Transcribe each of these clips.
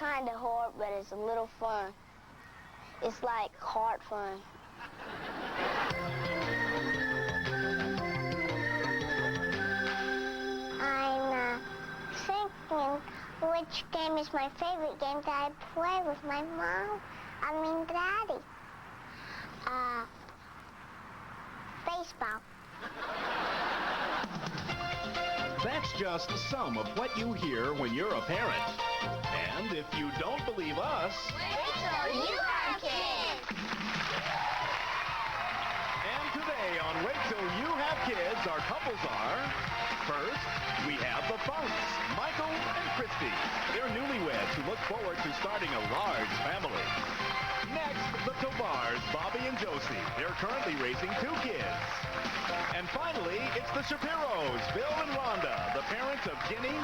kind of hard, but it's a little fun. It's like hard fun. I'm thinking which game is my favorite game that I play with my mom. Daddy. Baseball. That's just some of what you hear when you're a parent. And if you don't believe us... Wait till you have kids! And today on Wait Till You Have Kids, our couples are... First, we have the Funks, Michael and Christy. They're newlyweds who look forward to starting a large family. Next, the Tovars, Bobby and Josie. They're currently raising 2 kids. And finally, it's the Shapiros, Bill and Rhonda, the parents of Ginny,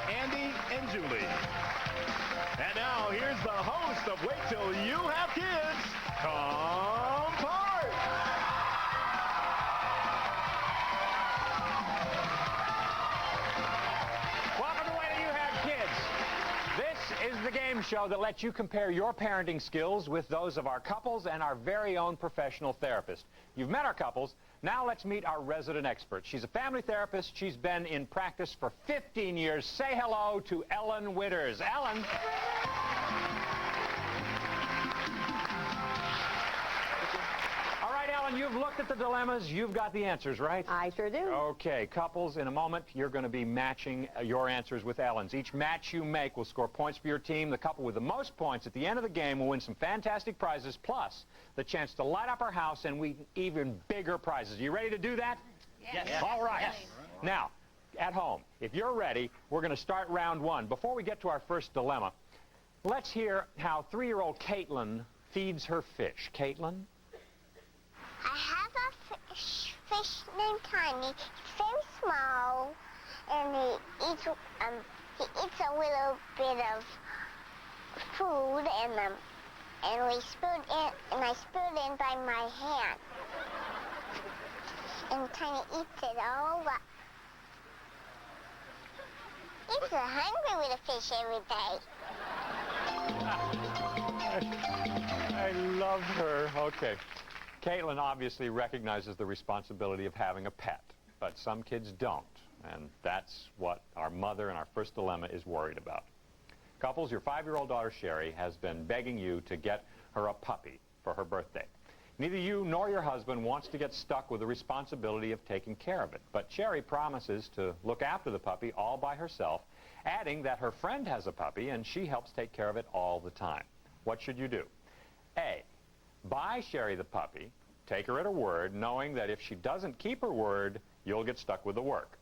Andy, and Julie. And now, here's the host of Wait Till You Have Kids, Tom Park. Welcome to Wait Till You Have Kids. This is the game show that lets you compare your parenting skills with those of our couples and our very own professional therapist. You've met our couples. Now let's meet our resident expert. She's a family therapist. She's been in practice for 15 years. Say hello to Ellen Witters. Ellen. All right, Ellen, you've looked at the dilemmas. You've got the answers, right? I sure do. Okay, couples, in a moment, you're going to be matching your answers with Ellen's. Each match you make will score points for your team. The couple with the most points at the end of the game will win some fantastic prizes, plus the chance to light up our house and win even bigger prizes. Are you ready to do that? Yes. All right. Yes. Now, at home, if you're ready, we're going to start round 1. Before we get to our first dilemma, let's hear how 3-year-old Caitlin feeds her fish. Caitlin? I have a fish named Tiny. He's very small, and he eats a little bit of food, and I spoon in by my hand. And Tiny eats it all up. He's so hungry with a fish every day. I love her. Okay. Caitlin obviously recognizes the responsibility of having a pet, but some kids don't, and that's what our mother in our first dilemma is worried about. Couples, your 5-year-old daughter, Sherry, has been begging you to get her a puppy for her birthday. Neither you nor your husband wants to get stuck with the responsibility of taking care of it, but Sherry promises to look after the puppy all by herself, adding that her friend has a puppy and she helps take care of it all the time. What should you do? A, buy Sherry the puppy, take her at her word, knowing that if she doesn't keep her word, you'll get stuck with the work.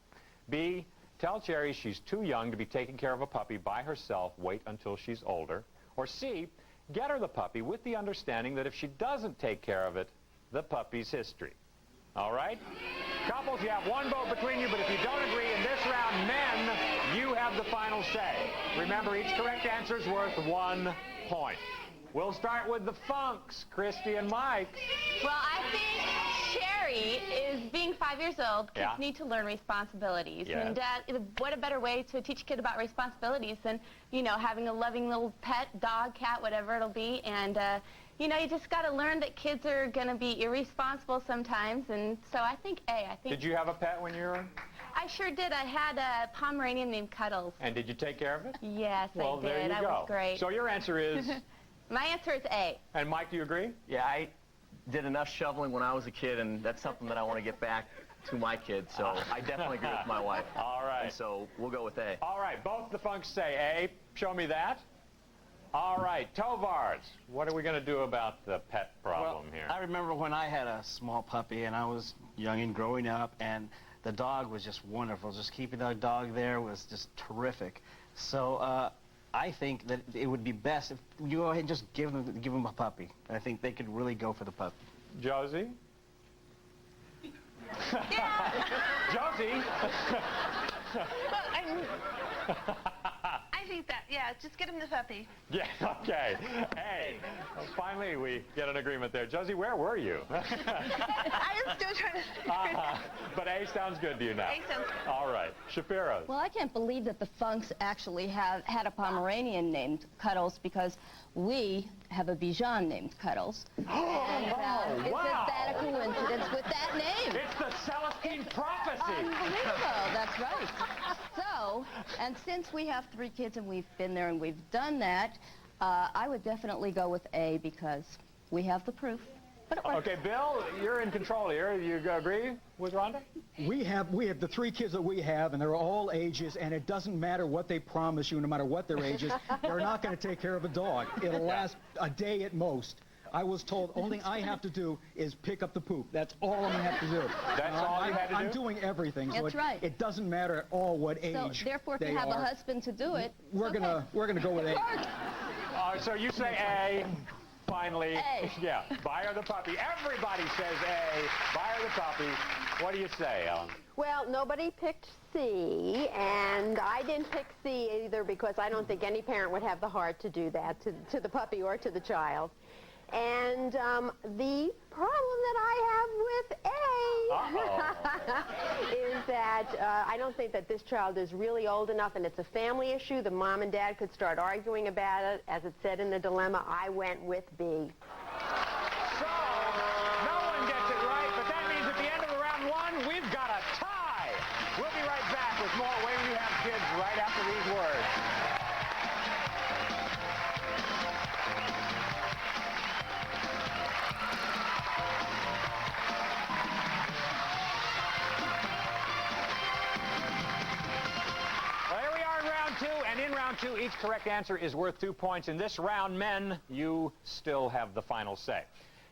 B, tell Sherry she's too young to be taking care of a puppy by herself, wait until she's older. Or C, get her the puppy with the understanding that if she doesn't take care of it, the puppy's history. All right? Couples, you have 1 vote between you, but if you don't agree in this round, men, you have the final say. Remember, each correct answer is worth 1 point. We'll start with the Funks, Christy and Mike. Well, I think Sherry is being 5 years old. Kids need to learn responsibilities. Yes. And what a better way to teach a kid about responsibilities than, having a loving little pet, dog, cat, whatever it'll be. And, you just got to learn that kids are going to be irresponsible sometimes. And so I think A. Did you have a pet when you were? I sure did. I had a Pomeranian named Cuddles. And did you take care of it? Yes, well, I did. There you I go. was great. So your answer is? My answer is A. And Mike, do you agree? Yeah, I did enough shoveling when I was a kid, and that's something that I want to get back to my kids, so I definitely agree with my wife. All right. And so we'll go with A. All right, both the Funks say A. Show me that. All right, Tovars, what are we going to do about the pet problem here? I remember when I had a small puppy, and I was young and growing up, and the dog was just wonderful. Just keeping the dog there was just terrific. So I think that it would be best if you go ahead and just give them a puppy. I think they could really go for the puppy. Josie? Josie? Well, I think think that, yeah, just get him the puppy. Yeah, okay. Hey, finally we get an agreement there. Josie, where were you? I am still trying to figure But A sounds good to you now. A sounds good. All right. Shapiro. Well, I can't believe that the Funks actually had a Pomeranian named Cuddles, because we have a Bichon named Cuddles. And wow. isn't that a coincidence with that name? It's the Celestine prophecy. Unbelievable, that's right. So, and since we have 3 kids and we've been there and we've done that, I would definitely go with A, because we have the proof. But it works. Okay, Bill, you're in control here. You agree with Rhonda? We have the 3 kids that we have, and they're all ages, and it doesn't matter what they promise you, no matter what their age is. They're not going to take care of a dog. It'll last a day at most. I was told only I have to do is pick up the poop. That's all I'm going to have to do. That's all you had to do? I'm doing everything. So That's right. It doesn't matter at all what age So, therefore, if they you have are. a husband to do it, We're gonna go with A. So you say A. Finally, A. Yeah, buy her the puppy. Everybody says A, buy her the puppy. What do you say, Ellen? Well, nobody picked C, and I didn't pick C either because I don't think any parent would have the heart to do that to the puppy or to the child. And the problem that I have with A is that I don't think that this child is really old enough, and it's a family issue. The mom and dad could start arguing about it. As it said in the dilemma, I went with B. So, no one gets it right, but that means at the end of round 1, we've got a tie. We'll be right back with more Way You Have Kids right after these words. And in round 2, each correct answer is worth 2 points. In this round, men, you still have the final say.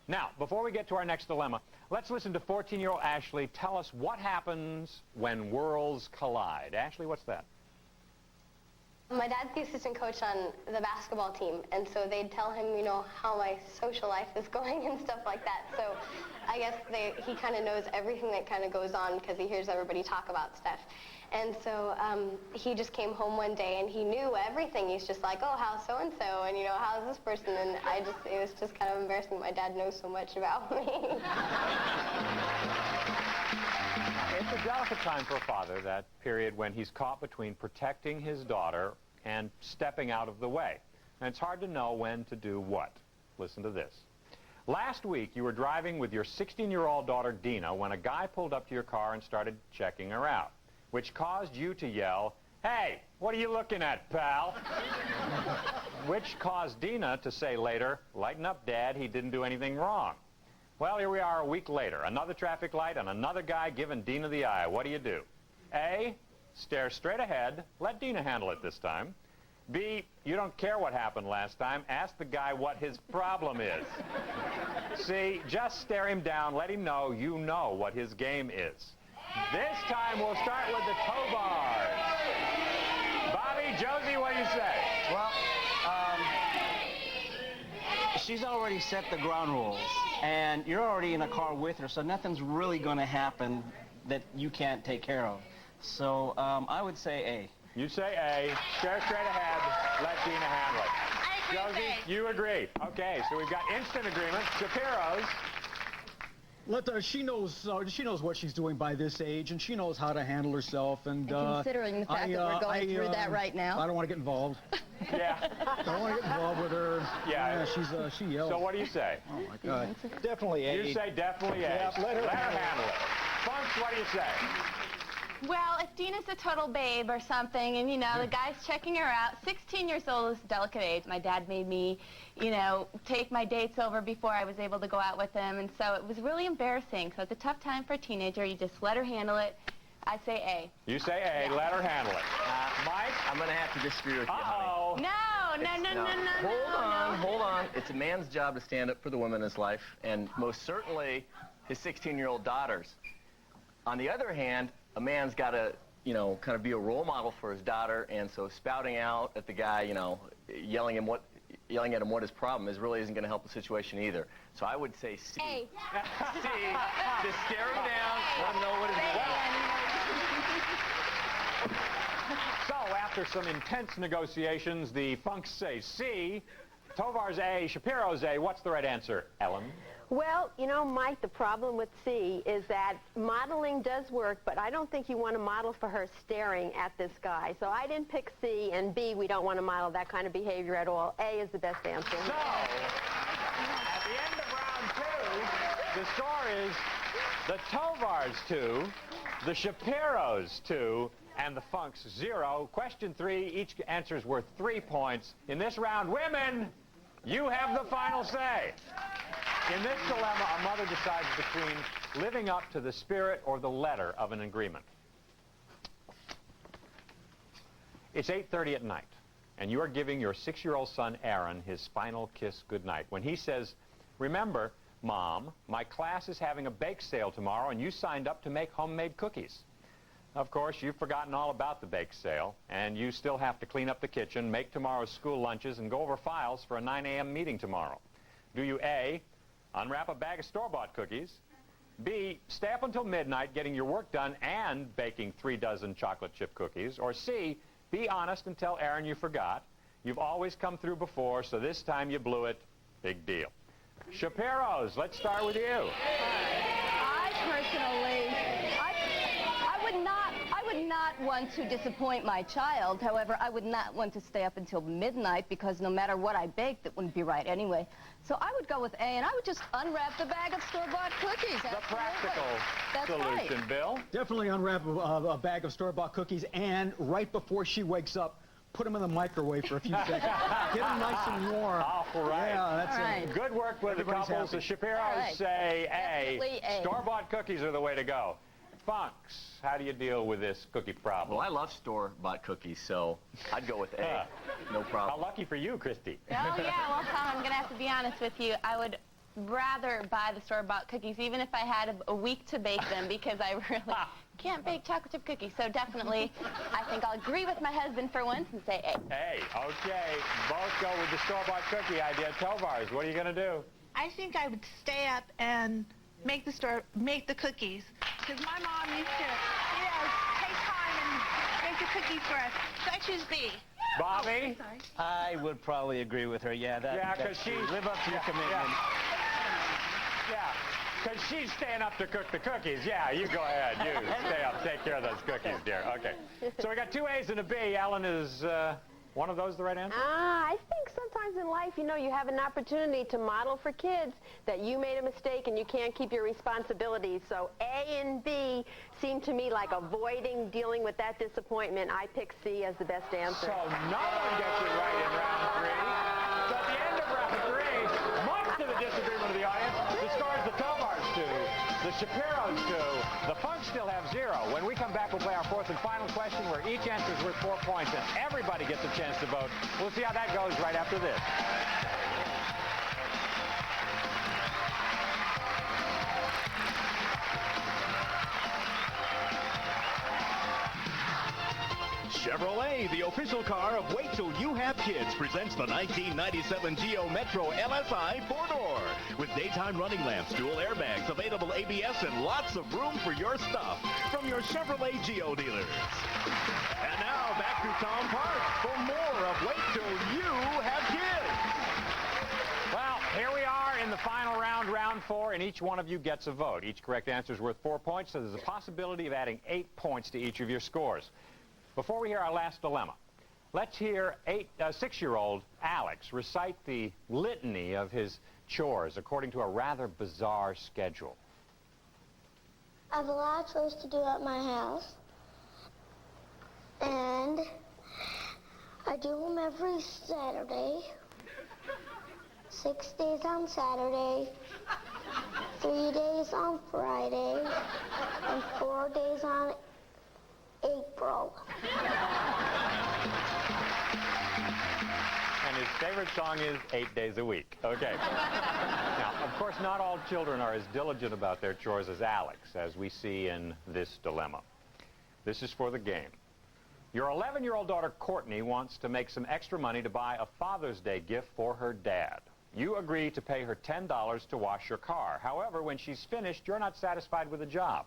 Now, before we get to our next dilemma, let's listen to 14-year-old Ashley tell us what happens when worlds collide. Ashley, what's that? My dad's the assistant coach on the basketball team, and so they'd tell him, you know, how my social life is going and stuff like that. So I guess he kind of knows everything that kind of goes on because he hears everybody talk about stuff. And so he just came home one day and he knew everything. He's just like, oh, how's so-and-so? And, you know, how's this person? And it was just kind of embarrassing. My dad knows so much about me. It's a delicate time for a father, that period when he's caught between protecting his daughter and stepping out of the way. And it's hard to know when to do what. Listen to this. Last week, you were driving with your 16-year-old daughter, Dina, when a guy pulled up to your car and started checking her out, which caused you to yell, "Hey, what are you looking at, pal?" Which caused Dina to say later, "Lighten up, Dad, he didn't do anything wrong." Well, here we are a week later, another traffic light and another guy giving Dina the eye. What do you do? A, stare straight ahead, let Dina handle it this time. B, you don't care what happened last time, ask the guy what his problem is. C, just stare him down, let him know you know what his game is. This time we'll start with the tow bars. Bobby, Josie, what do you say? Well, she's already set the ground rules, and you're already in a car with her, so nothing's really going to happen that you can't take care of. So I would say A. You say A, stare straight ahead, let Dina handle it. I agree with Josie, you agree. Okay, so we've got instant agreement. Shapiro's. She knows what she's doing by this age, and she knows how to handle herself. And considering the fact that we're going through that right now. I don't want to get involved. Yeah. I don't want to get involved with her. Yeah. She yells. So what do you say? Oh my God. Definitely A. You say definitely A. Yeah, let her handle it. Funks, what do you say? Well, if Dina's a total babe or something, and, you know, the guy's checking her out, 16 years old is a delicate age. My dad made me, you know, take my dates over before I was able to go out with him, and so it was really embarrassing. So it's a tough time for a teenager. You just let her handle it. I say A. You say A, let her handle it. Mike? I'm going to have to disagree with you, Uh-oh. honey. Hold on. It's a man's job to stand up for the woman in his life, and most certainly his 16-year-old daughters. On the other hand, a man's got to, you know, kind of be a role model for his daughter, and so spouting out at the guy, you know, yelling at him what his problem is really isn't going to help the situation either. So I would say C. A. C. Just stare him down, let him know what his So after some intense negotiations, the Funks say C, Tovar's A, Shapiro's A. What's the right answer, Ellen? Well, you know, Mike, the problem with C is that modeling does work, but I don't think you want to model for her staring at this guy. So I didn't pick C, and B, we don't want to model that kind of behavior at all. A is the best answer. So, at the end of round 2, the score is the Tovars 2, the Shapiros 2, and the Funks 0. Question 3, each answer is worth 3 points. In this round, women, you have the final say. In this dilemma, a mother decides between living up to the spirit or the letter of an agreement. It's 8:30 at night, and you are giving your 6-year-old son, Aaron, his final kiss goodnight. When he says, "Remember, Mom, my class is having a bake sale tomorrow, and you signed up to make homemade cookies." Of course, you've forgotten all about the bake sale, and you still have to clean up the kitchen, make tomorrow's school lunches, and go over files for a 9 a.m. meeting tomorrow. Do you A, unwrap a bag of store-bought cookies, B, stay up until midnight getting your work done and baking 3 dozen chocolate chip cookies, or C, be honest and tell Aaron you forgot. You've always come through before, so this time you blew it. Big deal. Shapiros, let's start with you. I personally, I would not want to disappoint my child. However, I would not want to stay up until midnight because no matter what I baked, it wouldn't be right anyway. So I would go with A, and I would just unwrap the bag of store-bought cookies. The practical solution, right. Bill. Definitely unwrap a bag of store-bought cookies, and right before she wakes up, put them in the microwave for a few seconds. Get them nice and warm. Awful right. Yeah, that's right. it. Good work with Everybody's the couples. happy. The Shapiros say Definitely A. Store-bought cookies are the way to go. Funks, how do you deal with this cookie problem? Well, I love store-bought cookies, so I'd go with A. No How problem. lucky for you, Christy. Oh, yeah, well, Tom, I'm going to have to be honest with you. I would rather buy the store-bought cookies, even if I had a week to bake them, because I really can't bake chocolate chip cookies. So definitely, I think I'll agree with my husband for once and say A. Hey, okay. Both go with the store-bought cookie idea. Tovars, what are you going to do? I think I would stay up and make the cookies. Because my mom used to, take time and make the cookies for us. So I choose B. Bobby? Sorry. I would probably agree with her. Yeah, because she live up to your commitment. Yeah, because she's staying up to cook the cookies. Yeah, you go ahead. You stay up. Take care of those cookies, dear. Okay. So we got 2 A's and a B. Ellen, is one of those the right answer? I think sometimes in life, you have an opportunity to model for kids that you made a mistake and you can't keep your responsibilities. So A and B seem to me like avoiding dealing with that disappointment. I pick C as the best answer. So no one gets it right in round 3. So at the end of round 3, much to the disagreement of the audience, the score is the Tovars 2, the Shapiros 2, the Funks still have 0. When we come back, we'll play our 4th and final question where each answer is worth 4 points and everybody gets a chance to vote. We'll see how that goes right after this. Chevrolet, the official car of Wait Till You Have Kids, presents the 1997 Geo Metro LSI 4-door. With daytime running lamps, dual airbags, available ABS, and lots of room for your stuff from your Chevrolet Geo dealers. And now, back to Tom Park for more of Wait Till You Have Kids. Well, here we are in the final round, round 4, and each one of you gets a vote. Each correct answer is worth 4 points, so there's a possibility of adding 8 points to each of your scores. Before we hear our last dilemma, let's hear 6-year-old Alex recite the litany of his chores according to a rather bizarre schedule. I have a lot of chores to do at my house, and I do them every Saturday, 6 days on Saturday, 3 days on Friday, and 4 days on April. And his favorite song is 8 Days a Week. Okay. Now, of course, not all children are as diligent about their chores as Alex, as we see in this dilemma. This is for the game. Your 11-year-old daughter, Courtney, wants to make some extra money to buy a Father's Day gift for her dad. You agree to pay her $10 to wash your car. However, when she's finished, you're not satisfied with the job.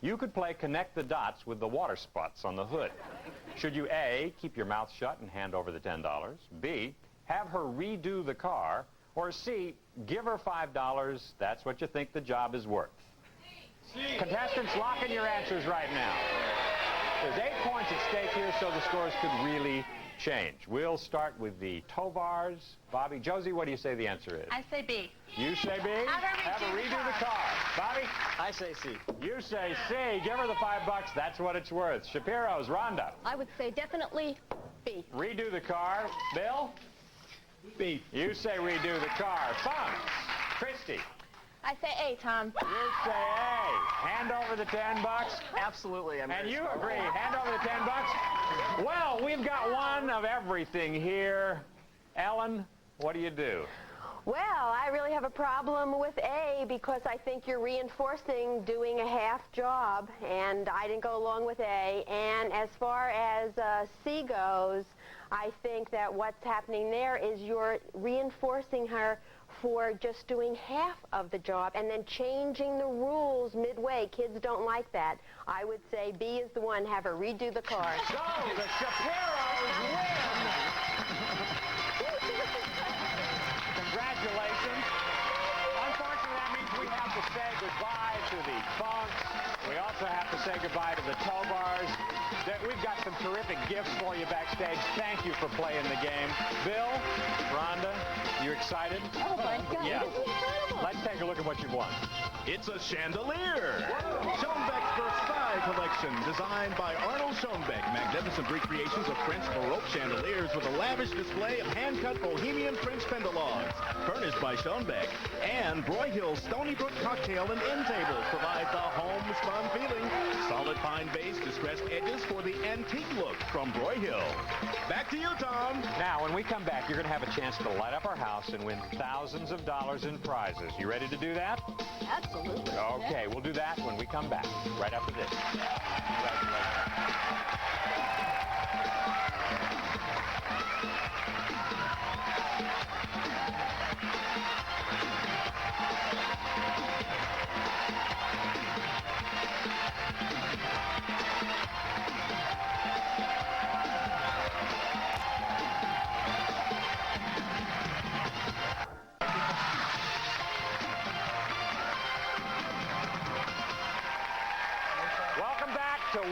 You could play connect the dots with the water spots on the hood. Should you A, keep your mouth shut and hand over the $10, B, have her redo the car, or C, give her $5, that's what you think the job is worth? C. Contestants, lock in your answers right now. There's 8 points at stake here, so the scores could really change. We'll start with the Tovars. Bobby, Josie, what do you say the answer is? I say B. You say B? Have her redo the car. Bobby? I say C. You say C. Give her the $5. That's what it's worth. Shapiro's, Rhonda. I would say definitely B. Redo the car. Bill? B. You say redo the car. Funks. Christy? I say A, Tom. You say A. Hand over the $10. Absolutely. And you agree. Hand over the $10. Well, we've got one of everything here. Ellen, what do you do? Well, I really have a problem with A because I think you're reinforcing doing a half job, and I didn't go along with A. And as far as C goes, I think that what's happening there is you're reinforcing her for just doing half of the job and then changing the rules midway. Kids don't like that. I would say B is the one. Have her redo the car. So, the Shapiros win! Congratulations. Unfortunately, that means we have to say goodbye to the Funks. We also have to say goodbye to the Tovars. We've got some terrific gifts for you backstage. Thank you for playing the game. Bill, Rhonda, you excited? Oh, my God. Yeah. This is incredible. Let's take a look at what you've won. It's a chandelier. Schoenbeck's Versailles collection, designed by Arnold Schoenbeck. Magnificent recreations of French Baroque chandeliers with a lavish display of hand-cut Bohemian French pendalogs. Furnished by Schoenbeck. And Broyhill's Stony Brook cocktail and end tables provide the homespun feeling. Solid pine base, distressed edges for the antique look from Broyhill. Back to you, Tom. Now, when we come back, you're going to have a chance to light up our house and win thousands of dollars in prizes. You ready to do that? Absolutely. Okay, we'll do that when we come back, right after this.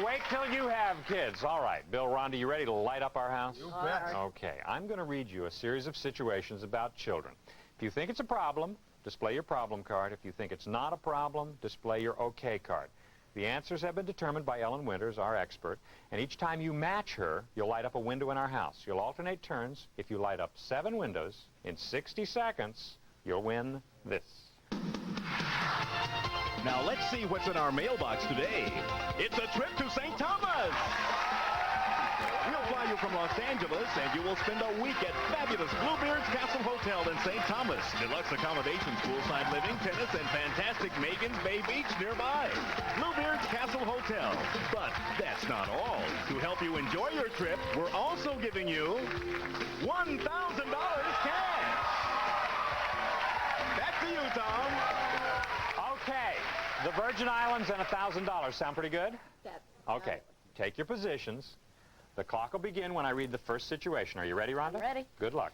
Wait till you have kids. All right, Bill, Rhonda, you ready to light up our house? You bet. Okay, I'm going to read you a series of situations about children. If you think it's a problem, display your problem card. If you think it's not a problem, display your okay card. The answers have been determined by Ellen Winters, our expert, and each time you match her, you'll light up a window in our house. You'll alternate turns. If you light up 7 windows in 60 seconds, you'll win this. Now let's see what's in our mailbox today. It's a trip to St. Thomas. We'll fly you from Los Angeles, and you will spend a week at fabulous Bluebeard's Castle Hotel in St. Thomas. Deluxe accommodations, poolside living, tennis, and fantastic Megan's Bay Beach nearby. Bluebeard's Castle Hotel. But that's not all. To help you enjoy your trip, we're also giving you $1,000 cash. Back to you, Tom. Okay, the Virgin Islands and $1,000. Sound pretty good? Okay, take your positions. The clock will begin when I read the first situation. Are you ready, Rhonda? I'm ready. Good luck.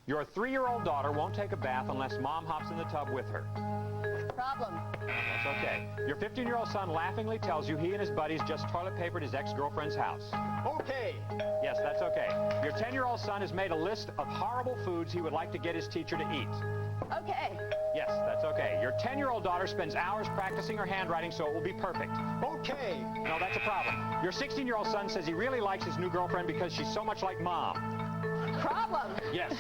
Your 3-year-old daughter won't take a bath unless Mom hops in the tub with her. Problem. That's okay. Your 15-year-old son laughingly tells you he and his buddies just toilet papered his ex-girlfriend's house. Okay. Yes, that's okay. Your 10-year-old son has made a list of horrible foods he would like to get his teacher to eat. Okay. Yes, that's okay. Your 10-year-old daughter spends hours practicing her handwriting so it will be perfect. Okay. No, that's a problem. Your 16-year-old son says he really likes his new girlfriend because she's so much like Mom. Problem. Yes.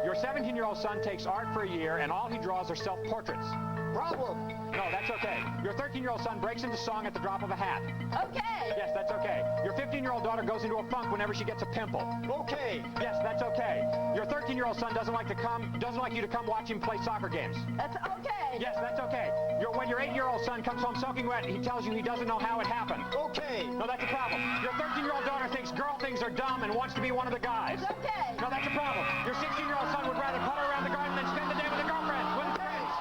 Your 17-year-old son takes art for a year and all he draws are self-portraits. Problem. No, that's okay. Your 13-year-old son breaks into song at the drop of a hat. Okay. Yes, that's okay. Your 15-year-old daughter goes into a funk whenever she gets a pimple. Okay. Yes, that's okay. Your 13-year-old son doesn't like you to come watch him play soccer games. That's okay. Yes, that's okay. When your 8-year-old son comes home soaking wet, he tells you he doesn't know how it happened. Okay. No, that's a problem. Your 13-year-old daughter thinks girl things are dumb and wants to be one of the guys. That's okay. No, that's a problem. Your 16-year-old son would rather putter around the garden than spend the day with a girlfriend. With friends.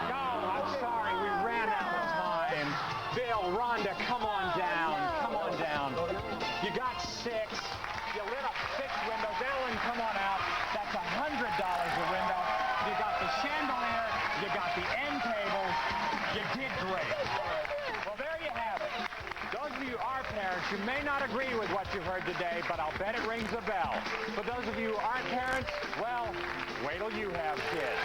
No, I'm sorry. We ran out of time. the chandelier, you got the end tables. You did great. Well, there you have it. Those of you who are parents, you may not agree with what you've heard today, but I'll bet it rings a bell. For those of you who aren't parents, well, wait till you have kids.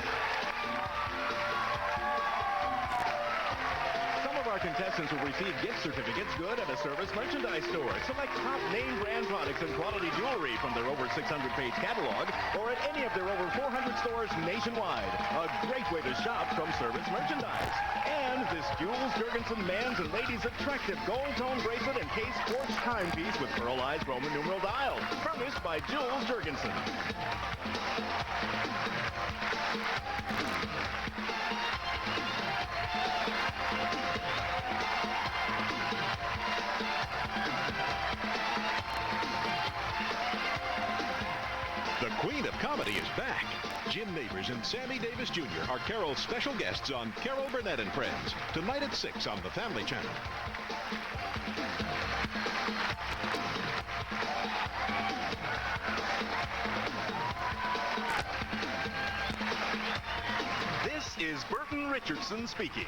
Some of our contestants will receive gift certificates good at a Service Merchandise store. Select top name brand products and quality jewelry from their over 600-page catalog or at any of their over 400 stores nationwide. A great way to shop from Service Merchandise. And this Jules Jurgensen man's and ladies' attractive gold tone bracelet and case quartz timepiece with pearlized Roman numeral dials. Furnished by Jules Jurgensen. The Queen of Comedy is back. Jim Nabors and Sammy Davis Jr. are Carol's special guests on Carol Burnett and Friends, tonight at 6 on the Family Channel. This is Burton Richardson speaking.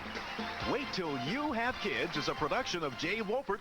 Wait Till You Have Kids is a production of Jay Wolpert.